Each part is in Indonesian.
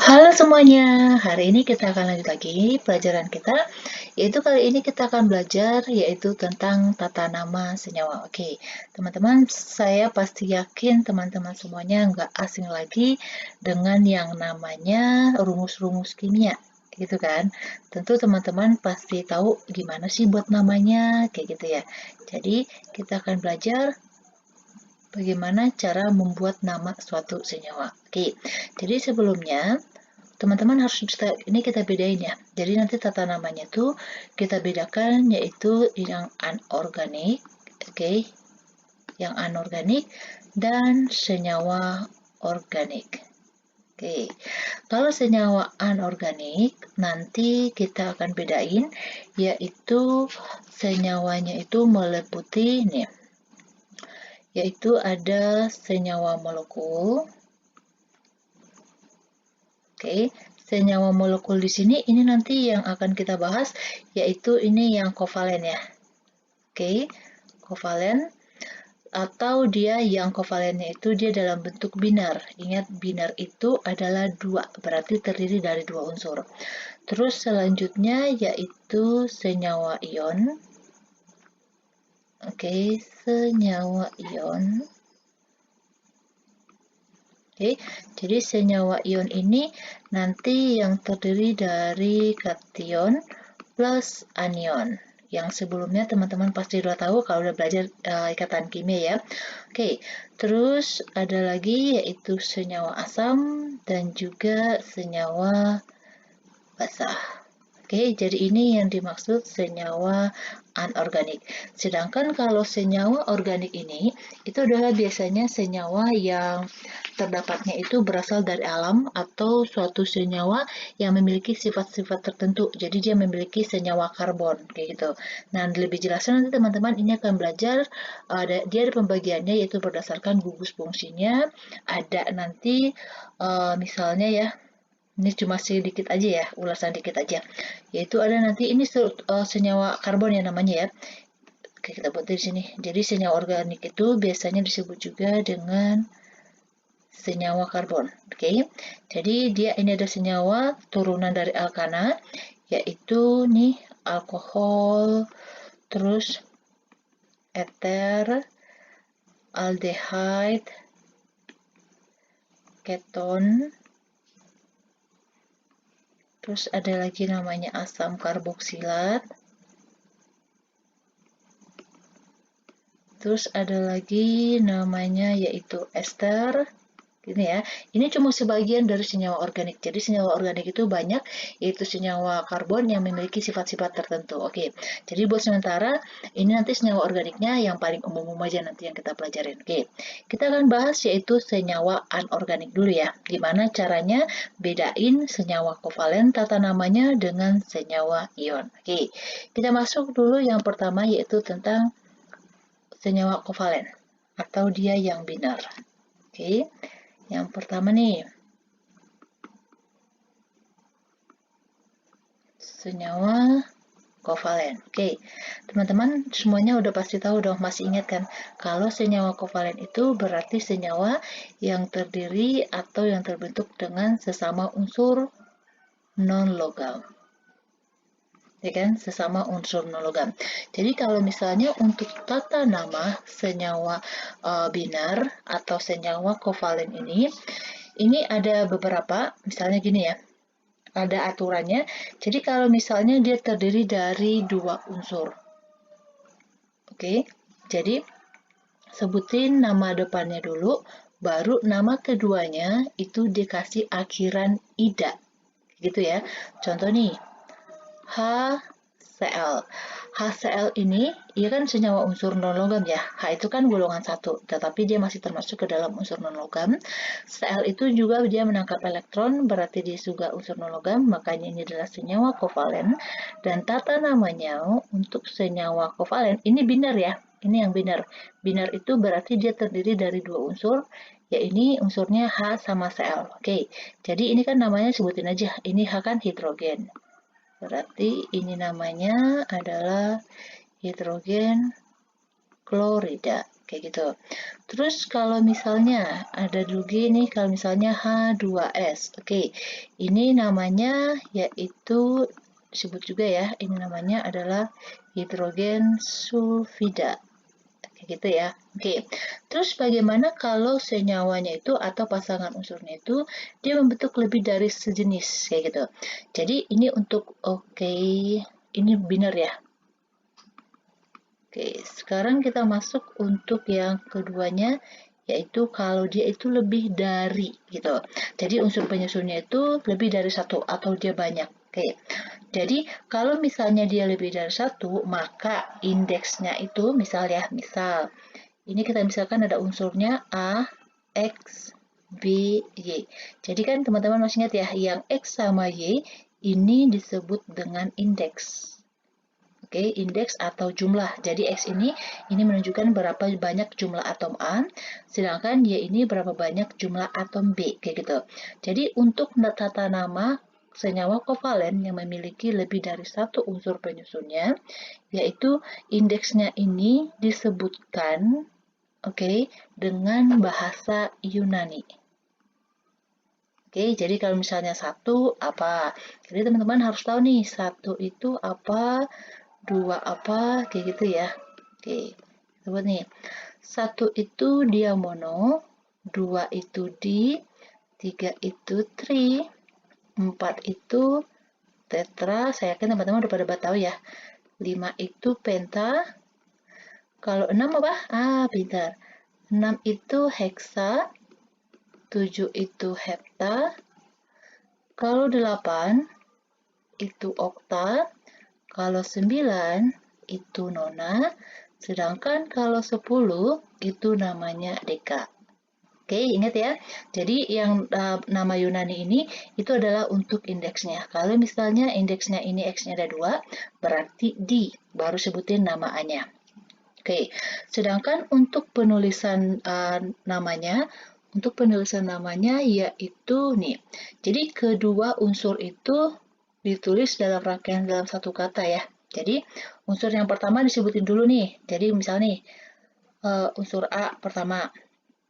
Halo semuanya, hari ini kita akan lanjut lagi pelajaran kita, yaitu kali ini kita akan belajar yaitu tentang tata nama senyawa. Oke, teman-teman, saya pasti yakin teman-teman semuanya nggak asing lagi dengan yang namanya rumus-rumus kimia, gitu kan? Tentu teman-teman pasti tahu gimana sih buat namanya, kayak gitu ya. Jadi, kita akan belajar bagaimana cara membuat nama suatu senyawa. Oke, jadi sebelumnya teman-teman harus ini kita bedain ya. Jadi nanti tata namanya tuh kita bedakan yaitu yang anorganik, oke, yang anorganik dan senyawa organik. Oke, kalau senyawa anorganik nanti kita akan bedain yaitu senyawanya itu meliputi nih, yaitu ada senyawa molekul. Oke, senyawa molekul di sini ini nanti yang akan kita bahas yaitu ini yang kovalen ya. Oke, kovalen atau dia yang kovalennya itu dia dalam bentuk binar. Ingat binar itu adalah dua, berarti terdiri dari dua unsur. Terus selanjutnya yaitu senyawa ion. Oke, senyawa ion. Oke, jadi senyawa ion ini nanti yang terdiri dari kation plus anion. Yang sebelumnya teman-teman pasti sudah tahu kalau udah belajar ikatan kimia ya. Oke, terus ada lagi yaitu senyawa asam dan juga senyawa basah. Oke, jadi ini yang dimaksud senyawa anorganik. Sedangkan kalau senyawa organik ini, itu adalah biasanya senyawa yang terdapatnya itu berasal dari alam atau suatu senyawa yang memiliki sifat-sifat tertentu. Jadi dia memiliki senyawa karbon, kayak gitu. Nah, lebih jelasnya nanti teman-teman ini akan belajar, dia ada pembagiannya yaitu berdasarkan gugus fungsinya, ada nanti misalnya ya, ini cuma sedikit aja ya, ulasan dikit aja. Yaitu ada nanti ini senyawa karbon ya namanya ya. Oke, kita buat di sini. Jadi senyawa organik itu biasanya disebut juga dengan senyawa karbon. Oke. Jadi dia ini ada senyawa turunan dari alkana yaitu nih alkohol, terus eter, aldehyde, keton, terus ada lagi namanya asam karboksilat. Terus ada lagi namanya yaitu ester. Gini ya, ini cuma sebagian dari senyawa organik. Jadi senyawa organik itu banyak, yaitu senyawa karbon yang memiliki sifat-sifat tertentu. Oke, jadi buat sementara ini nanti senyawa organiknya yang paling umum aja nanti yang kita pelajarin. Oke, kita akan bahas yaitu senyawa anorganik dulu ya. Gimana caranya bedain senyawa kovalen tata namanya dengan senyawa ion. Oke, kita masuk dulu yang pertama yaitu tentang senyawa kovalen atau dia yang binar. Oke, yang pertama nih, senyawa kovalen. Oke, teman-teman semuanya udah pasti tahu dong, masih ingat kan? Kalau senyawa kovalen itu berarti senyawa yang terdiri atau yang terbentuk dengan sesama unsur non-logam. Ya kan, sesama unsur non-logam. Jadi kalau misalnya untuk tata nama senyawa binar atau senyawa kovalen ini ada beberapa, misalnya gini ya, ada aturannya. Jadi kalau misalnya dia terdiri dari dua unsur, oke, jadi sebutin nama depannya dulu, baru nama keduanya itu dikasih akhiran ida, gitu ya. Contoh nih, HCl. HCl ini, ia kan senyawa unsur non-logam ya. H itu kan golongan satu, tetapi dia masih termasuk ke dalam unsur non-logam. Cl itu juga dia menangkap elektron, berarti dia juga unsur non-logam, makanya ini adalah senyawa kovalen. Dan tata namanya untuk senyawa kovalen, ini binar ya. Ini yang binar. Binar itu berarti dia terdiri dari dua unsur, ya ini unsurnya H sama Cl. Oke, jadi ini kan namanya sebutin aja. Ini H kan hidrogen. Berarti ini namanya adalah hidrogen klorida. kayak gitu. Terus kalau misalnya ada juga nih, kalau misalnya H2S, oke, ini namanya yaitu disebut juga ya, ini namanya adalah hidrogen sulfida, kayak gitu ya. Oke, terus bagaimana kalau senyawanya itu atau pasangan unsurnya itu dia membentuk lebih dari sejenis, kayak gitu. Jadi ini untuk ini biner ya. Oke, sekarang kita masuk untuk yang keduanya, yaitu kalau dia itu lebih dari gitu. Jadi unsur penyusunnya itu lebih dari satu atau dia banyak. Oke, jadi kalau misalnya dia lebih dari satu, maka indeksnya itu misal ini kita misalkan ada unsurnya A, X, B, Y. Jadi kan teman-teman masih ingat ya, yang X sama Y ini disebut dengan indeks. Oke, indeks atau jumlah. Jadi X ini menunjukkan berapa banyak jumlah atom A, sedangkan Y ini berapa banyak jumlah atom B, kayak gitu. Jadi untuk tata nama senyawa kovalen yang memiliki lebih dari satu unsur penyusunnya, yaitu indeksnya ini disebutkan, dengan bahasa Yunani. Oke, jadi kalau misalnya satu apa? Jadi teman-teman harus tahu nih, satu itu apa, dua apa, kayak gitu ya. Oke, sebut nih. Satu itu diamono, dua itu di, tiga itu tri, empat itu tetra, saya yakin teman-teman udah pada tahu ya. Lima itu penta, kalau enam apa? Pintar. Enam itu heksa, tujuh itu hepta, kalau delapan itu okta, kalau 9 itu nona, sedangkan kalau 10 itu namanya deka. Oke, ingat ya. Jadi yang nama Yunani ini itu adalah untuk indeksnya. Kalau misalnya indeksnya ini X-nya ada 2, berarti di, baru sebutin nama A-nya. Oke, sedangkan untuk penulisan namanya yaitu nih. Jadi kedua unsur itu ditulis dalam rangkaian dalam satu kata ya. Jadi unsur yang pertama disebutin dulu nih. Jadi misalnya nih unsur A pertama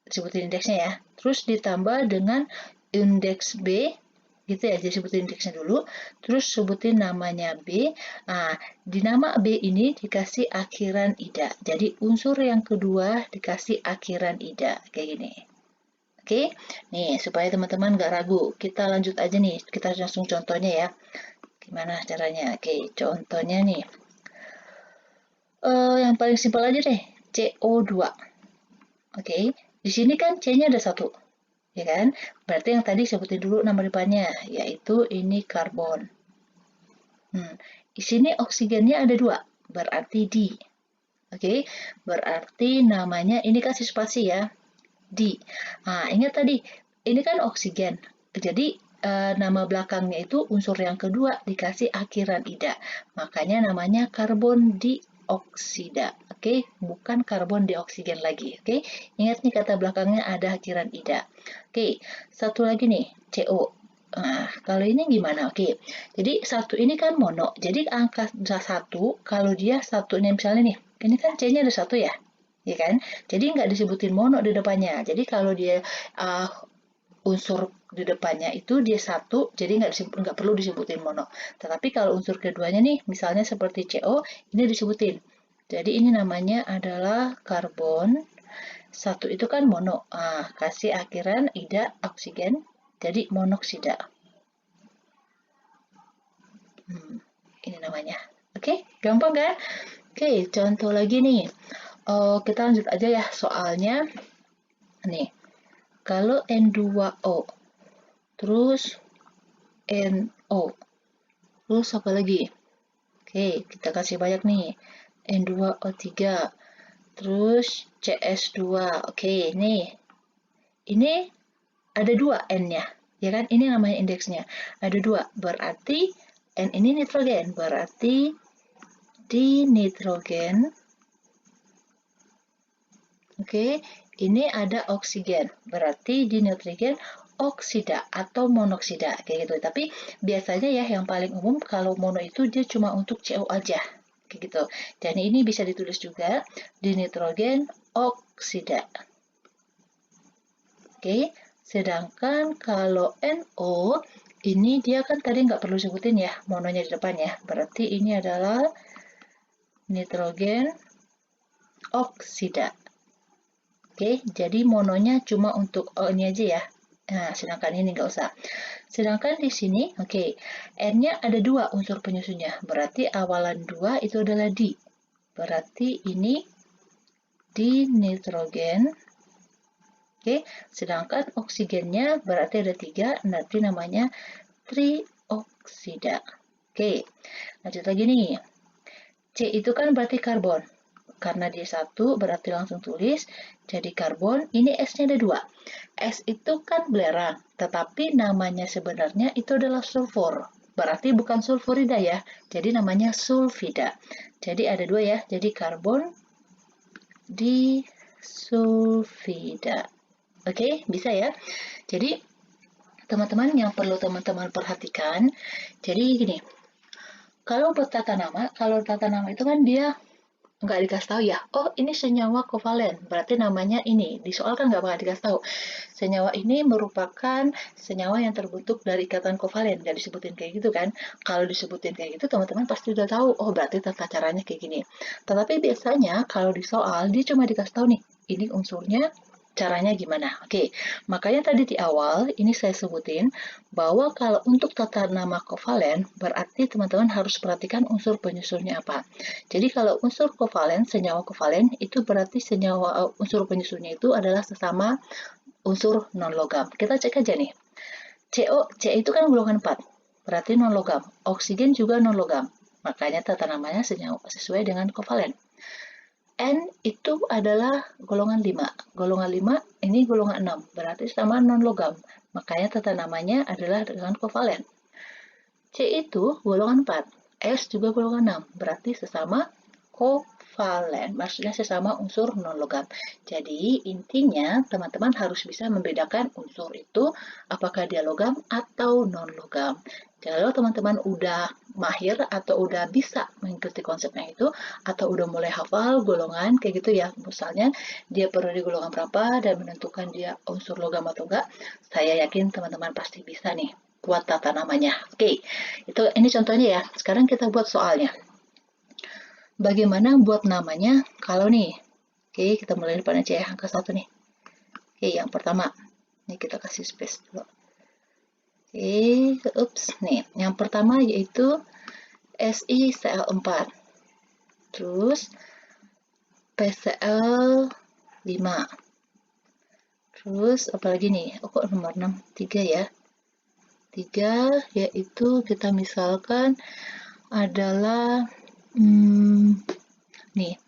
disebutin indeksnya ya. Terus ditambah dengan indeks B gitu ya, jadi sebutin indeksnya dulu, terus sebutin namanya B. Nah, di nama B ini dikasih akhiran ida. Jadi unsur yang kedua dikasih akhiran ida kayak gini. Oke, nih supaya teman-teman gak ragu, kita lanjut aja nih, kita langsung contohnya ya. Gimana caranya? Oke, contohnya nih. Yang paling simpel aja deh, CO2. Oke, di sini kan C-nya ada satu, ya kan? Berarti yang tadi sebutin dulu nama depannya, yaitu ini karbon. Di sini oksigennya ada dua, berarti di. Oke, berarti namanya ini kasih spasi ya, di. Nah, ingat tadi, ini kan oksigen. Jadi nama belakangnya itu unsur yang kedua dikasih akhiran ida. Makanya namanya karbon dioksida. Oke, bukan karbon dioksigen lagi. Oke, ingat nih kata belakangnya ada akhiran ida. Oke, satu lagi nih, CO. Nah, kalau ini gimana? Oke, jadi satu ini kan mono. Jadi angka satu, kalau dia satunya misalnya nih, ini kan C-nya ada satu ya, ya kan? Jadi nggak disebutin mono di depannya. Jadi kalau dia unsur di depannya itu dia satu, jadi nggak perlu disebutin mono. Tetapi kalau unsur keduanya nih, misalnya seperti CO, ini disebutin. Jadi ini namanya adalah karbon. Satu itu kan mono. Kasih akhiran ida oksigen, jadi monoksida. Ini namanya. Oke, gampang kan? Oke, contoh lagi nih. Kita lanjut aja ya soalnya. Nih, kalau N2O, terus NO, terus apa lagi? Oke, kita kasih banyak nih. N2O3, terus CS2. Oke, nih. Ini ada dua N-nya, ya kan? Ini namanya indeksnya. Ada dua, berarti N ini nitrogen, berarti di nitrogen. Oke, ini ada oksigen, berarti di nitrogen oksida atau monoksida kayak gitu. Tapi biasanya ya yang paling umum kalau mono itu dia cuma untuk CO aja kayak gitu. Dan ini bisa ditulis juga di nitrogen oksida. Oke, sedangkan kalau NO, ini dia kan tadi nggak perlu sebutin ya, mononya di depan ya. Berarti ini adalah nitrogen oksida. Oke, jadi mononya cuma untuk ini aja ya. Nah, sedangkan ini nggak usah. Sedangkan di sini, oke, N-nya ada 2 unsur penyusunnya. Berarti awalan 2 itu adalah di. Berarti ini di nitrogen. Oke, sedangkan oksigennya berarti ada 3, nanti namanya trioksida. Oke, lanjut lagi nih. C itu kan berarti karbon. Karena dia 1, berarti langsung tulis jadi karbon. Ini S-nya ada 2. S itu kan belerang, tetapi namanya sebenarnya itu adalah sulfur. Berarti bukan sulfurida ya, jadi namanya sulfida. Jadi ada 2 ya, jadi karbon disulfida. Oke, bisa ya. Jadi, teman-teman yang perlu teman-teman perhatikan, jadi gini, kalau tata nama itu kan dia nggak dikasih tahu ya, oh ini senyawa kovalen, berarti namanya ini. Di soal kan nggak bakal dikasih tahu. Senyawa ini merupakan senyawa yang terbentuk dari ikatan kovalen, nggak disebutin kayak gitu kan. Kalau disebutin kayak gitu, teman-teman pasti udah tahu, oh berarti tata caranya kayak gini. Tetapi biasanya kalau di soal, dia cuma dikasih tahu nih, ini unsurnya, caranya gimana? Oke, makanya tadi di awal ini saya sebutin bahwa kalau untuk tata nama kovalen berarti teman-teman harus perhatikan unsur penyusunnya apa. Jadi kalau unsur kovalen, senyawa kovalen itu berarti senyawa unsur penyusunnya itu adalah sesama unsur non-logam. Kita cek aja nih. C itu kan golongan 4, berarti non-logam. Oksigen juga non-logam. Makanya tata namanya senyawa sesuai dengan kovalen. N itu adalah golongan 5. Golongan 5 ini golongan 6, berarti sama non-logam. Makanya tata namanya adalah dengan kovalen. C itu golongan 4. S juga golongan 6, berarti sesama kovalen, maksudnya sesama unsur non-logam. Jadi intinya teman-teman harus bisa membedakan unsur itu apakah dia logam atau non-logam. Kalau teman-teman udah mahir atau udah bisa mengikuti konsepnya itu, atau udah mulai hafal golongan kayak gitu ya, misalnya dia perlu di golongan berapa dan menentukan dia unsur logam atau enggak, saya yakin teman-teman pasti bisa nih buat tata namanya. Oke, ini contohnya ya. Sekarang kita buat soalnya. Bagaimana buat namanya kalau nih, oke kita mulai depan aja ya, angka 1 nih. Oke, yang pertama, ini kita kasih space dulu. Oke, nih, yang pertama yaitu SiCl4, terus PCl5, terus apalagi nih, oh kok nomor 6, 3 ya. 3 yaitu kita misalkan adalah nih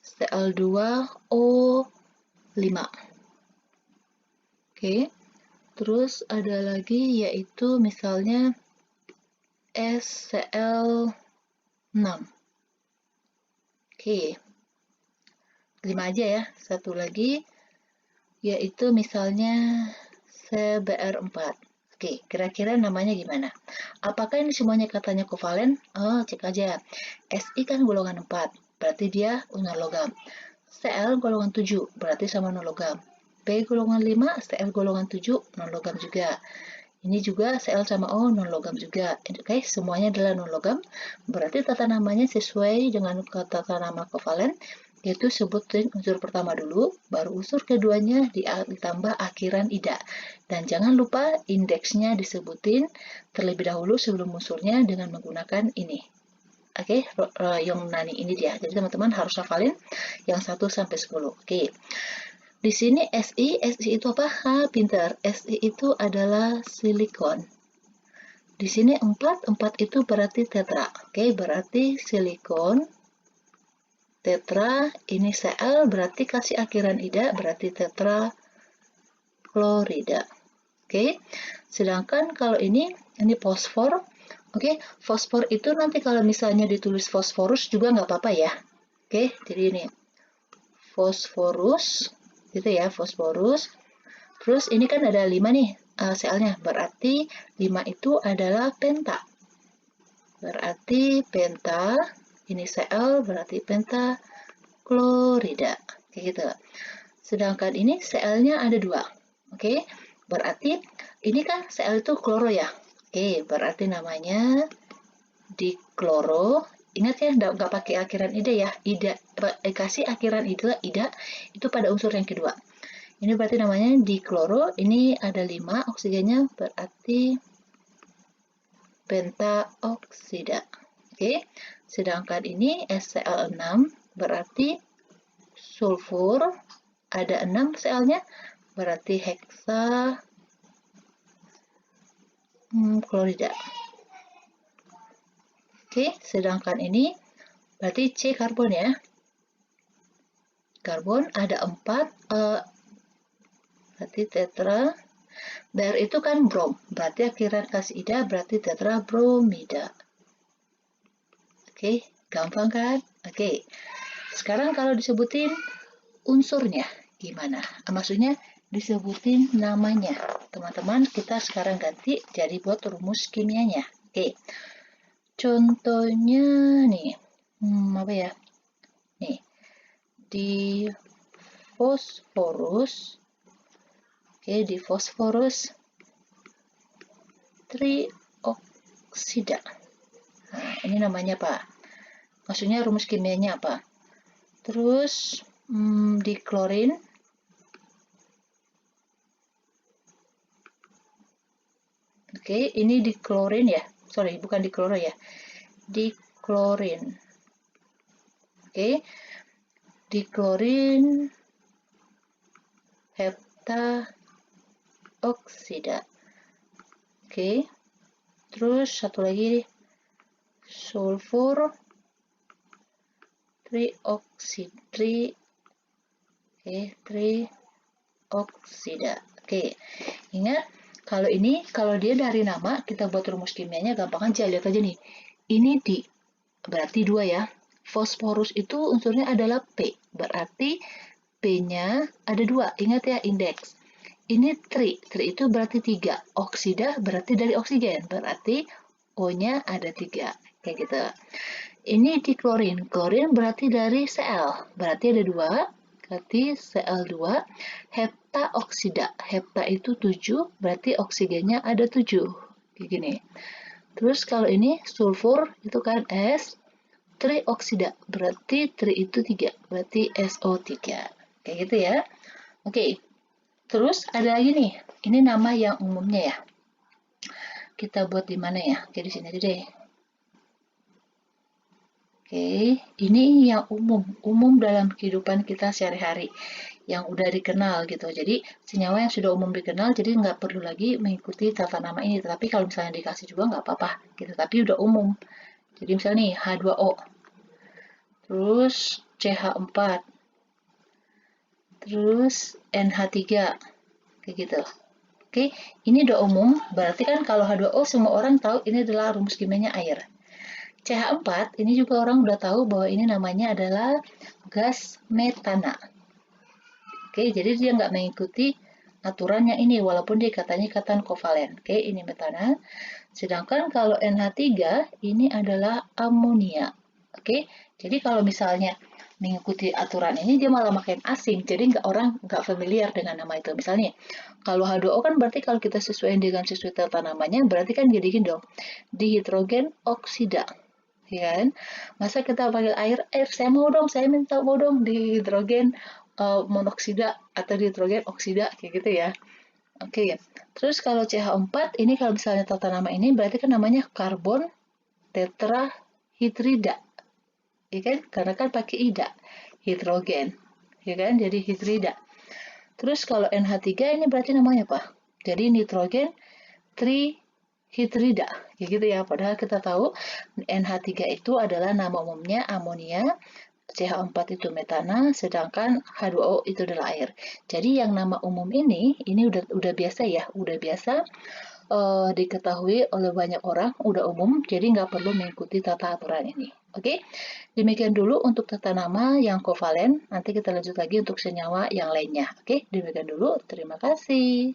Cl2O5. Oke, terus ada lagi yaitu misalnya SCl6. Oke, 5 aja ya. Satu lagi yaitu misalnya CBr4. Oke, kira-kira namanya gimana? Apakah ini semuanya katanya kovalen? Oh, cek aja. Si kan golongan 4, berarti dia non-logam. Cl golongan 7, berarti sama non-logam. P golongan 5, Cl golongan 7, non-logam juga. Ini juga Cl sama O non-logam juga. Oke, semuanya adalah non-logam. Berarti tata namanya sesuai dengan tata nama kovalen, yaitu sebutin unsur pertama dulu, baru unsur keduanya ditambah akhiran ida. Dan jangan lupa indeksnya disebutin terlebih dahulu sebelum unsurnya dengan menggunakan ini. Oke, yang nani ini dia. Jadi teman-teman harus hafalin yang 1 sampai 10. Oke. Di sini Si itu apa? Pintar. Si itu adalah silikon. Di sini 4 itu berarti tetra. Oke, berarti silikon tetra, ini Cl berarti kasih akhiran ida, berarti tetra klorida. Oke, sedangkan kalau ini fosfor. Oke, fosfor itu nanti kalau misalnya ditulis fosforus juga nggak apa-apa ya. Oke, jadi ini fosforus, gitu ya, fosforus. Terus ini kan ada 5 nih Cl-nya, berarti 5 itu adalah penta. Berarti penta, ini Cl berarti pentaklorida. kayak gitu. Sedangkan ini Cl-nya ada 2. Oke, berarti ini kan Cl itu kloro ya. Oke, berarti namanya dikloro. Ingat ya, nggak pakai akhiran ida ya. Ida, kasih akhiran ida itu pada unsur yang kedua. Ini berarti namanya dikloro. Ini ada 5 oksigennya, berarti pentaoksida. Oke, sedangkan ini SCl6 berarti sulfur, ada 6 Cl-nya, berarti heksa klorida. Oke, sedangkan ini berarti C karbon ya. Karbon ada 4, berarti tetra. Ber itu kan brom, berarti akhiran kasih ida berarti tetra bromida. Oke, gampang kan? Oke, sekarang kalau disebutin unsurnya gimana? Maksudnya disebutin namanya. Teman-teman, kita sekarang ganti jadi buat rumus kimianya. Oke, contohnya nih, apa ya? Nih, di fosforus, oke, di fosforus trioksida. Nah, ini namanya apa? Maksudnya rumus kimianya apa? Terus di klorin, oke, ini di klorin ya. Sorry, bukan di kloro ya. Di klorin. Oke, di klorin heptaoksida. Oke, terus satu lagi sulfur trioksida. Oke, ingat kalau dia dari nama kita buat rumus kimianya gampang aja. Lihat aja nih, ini di berarti 2 ya. Fosforus itu unsurnya adalah P, berarti P-nya ada 2. Ingat ya indeks. Ini tri itu berarti 3. Oksida berarti dari oksigen, berarti O-nya ada 3. Kayak gitu. Ini di klorin. Klorin berarti dari Cl, berarti ada 2. Berarti Cl2. Heptaoksida. Hepta itu 7, berarti oksigennya ada 7. Kayak gini. Terus kalau ini sulfur itu kan S, trioksida, berarti tri itu 3, berarti SO3. Kayak gitu ya. Oke, terus ada lagi nih, ini nama yang umumnya ya. Kita buat di mana ya? Oke, di sini aja deh. Oke, ini yang umum dalam kehidupan kita sehari-hari, yang udah dikenal gitu. Jadi, senyawa yang sudah umum dikenal, jadi nggak perlu lagi mengikuti tata nama ini. Tapi kalau misalnya dikasih juga nggak apa-apa gitu, tapi udah umum. Jadi misalnya nih, H2O, terus CH4, terus NH3, kayak gitu. Oke, ini udah umum, berarti kan kalau H2O semua orang tahu ini adalah rumus kimianya air. CH4 ini juga orang udah tahu bahwa ini namanya adalah gas metana. Oke, jadi dia nggak mengikuti aturan yang ini, walaupun dia katanya ikatan kovalen. Oke, ini metana. Sedangkan kalau NH3 ini adalah amonia. Oke, jadi kalau misalnya mengikuti aturan ini dia malah makin asing, jadi orang nggak familiar dengan nama itu. Misalnya kalau H2O kan berarti kalau kita sesuaikan dengan sesuai tata namanya berarti kan jadi gini dong, dihidrogen oksida, ya kan? Masa kita panggil air saya mau dong, saya minta mau dong dihidrogen monoksida atau dihidrogen oksida kayak gitu ya. Oke, terus kalau CH4 ini kalau misalnya tata nama ini berarti kan namanya karbon tetrahidrida, ya kan? Karena kan pakai ida, hidrogen, ya kan? Jadi hidrida. Terus kalau NH3 ini berarti namanya apa? Jadi nitrogen trihidrida, ya gitu ya. Padahal kita tahu NH3 itu adalah nama umumnya amonia, CH4 itu metana, sedangkan H2O itu adalah air. Jadi yang nama umum ini udah biasa ya, udah biasa diketahui oleh banyak orang, udah umum, jadi nggak perlu mengikuti tata aturan ini. Oke, demikian dulu untuk tata nama yang kovalen. Nanti kita lanjut lagi untuk senyawa yang lainnya. Oke, demikian dulu. Terima kasih.